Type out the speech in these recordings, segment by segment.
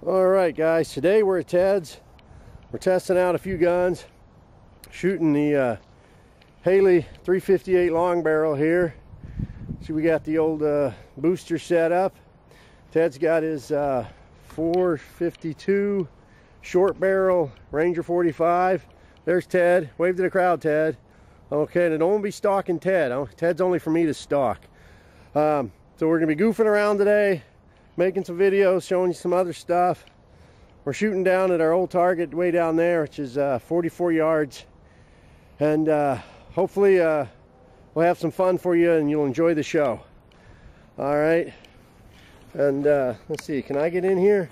Alright guys, today we're at Ted's. We're testing out a few guns, shooting the Haley 358 long barrel here. See, we got the old booster set up. Ted's got his 452 short barrel Ranger 45. There's Ted. Wave to the crowd, Ted. Okay, and don't be stalking Ted. Ted's only for me to stalk. So we're going to be goofing around today, making some videos, showing you some other stuff. We're shooting down at our old target way down there, which is 44 yards. And hopefully we'll have some fun for you and you'll enjoy the show. All right. And let's see, can I get in here?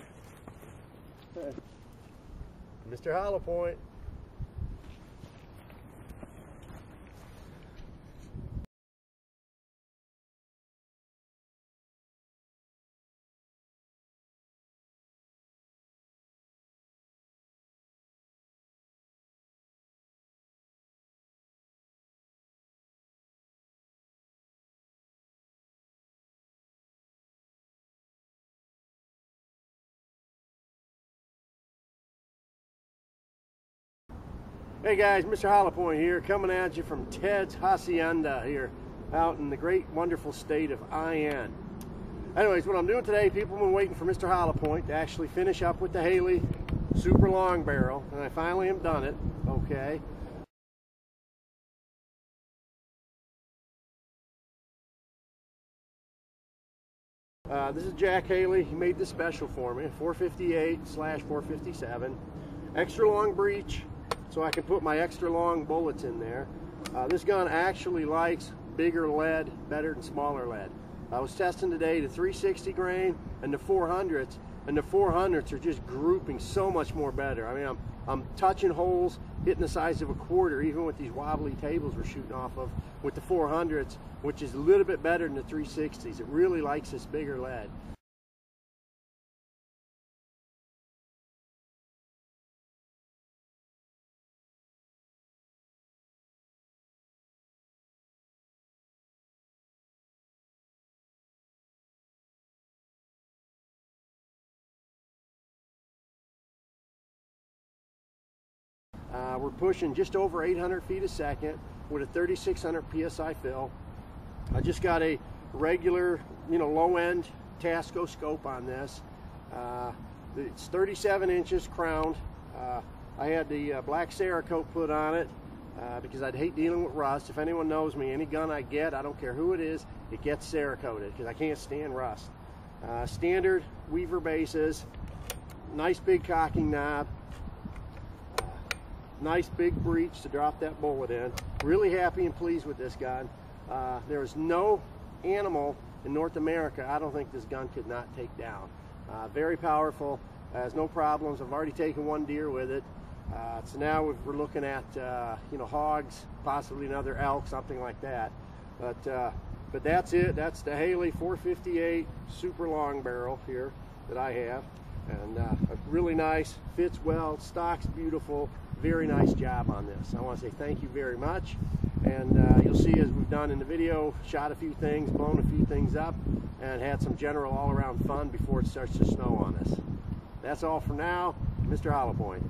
Mr. Hollow Point. Hey guys, Mr. Hollow Point here, coming at you from Ted's Hacienda here out in the great wonderful state of IN. Anyways, what I'm doing today, people have been waiting for Mr. Hollow Point to actually finish up with the Haley super long barrel, and I finally have done it. Okay. This is Jack Haley. He made this special for me, 458/457, extra long breech, so I can put my extra long bullets in there. This gun actually likes bigger lead better than smaller lead. I was testing today the 360 grain and the 400s, and the 400s are just grouping so much more better. I mean, I'm touching holes, hitting the size of a quarter, even with these wobbly tables we're shooting off of with the 400s, which is a little bit better than the 360s. It really likes this bigger lead. We're pushing just over 800 feet a second with a 3600 psi fill. I just got a regular, low-end Tasco scope on this. It's 37 inches crowned. I had the black Cerakote put on it because I'd hate dealing with rust. If anyone knows me, any gun I get, I don't care who it is, it gets Cerakoted because I can't stand rust. Standard Weaver bases, nice big cocking knob. Nice big breech to drop that bullet in. Really happy and pleased with this gun. There is no animal in North America I don't think this gun could not take down. Very powerful, has no problems. I've already taken one deer with it. So now we're looking at hogs, possibly another elk, something like that. But that's it. That's the Haley 458 super long barrel here that I have, and really nice, fits well, stock's beautiful. Very nice job on this. I want to say thank you very much, and you'll see, as we've done in the video, shot a few things, blown a few things up, and had some general all-around fun before it starts to snow on us. That's all for now. Mr. Hollow Point.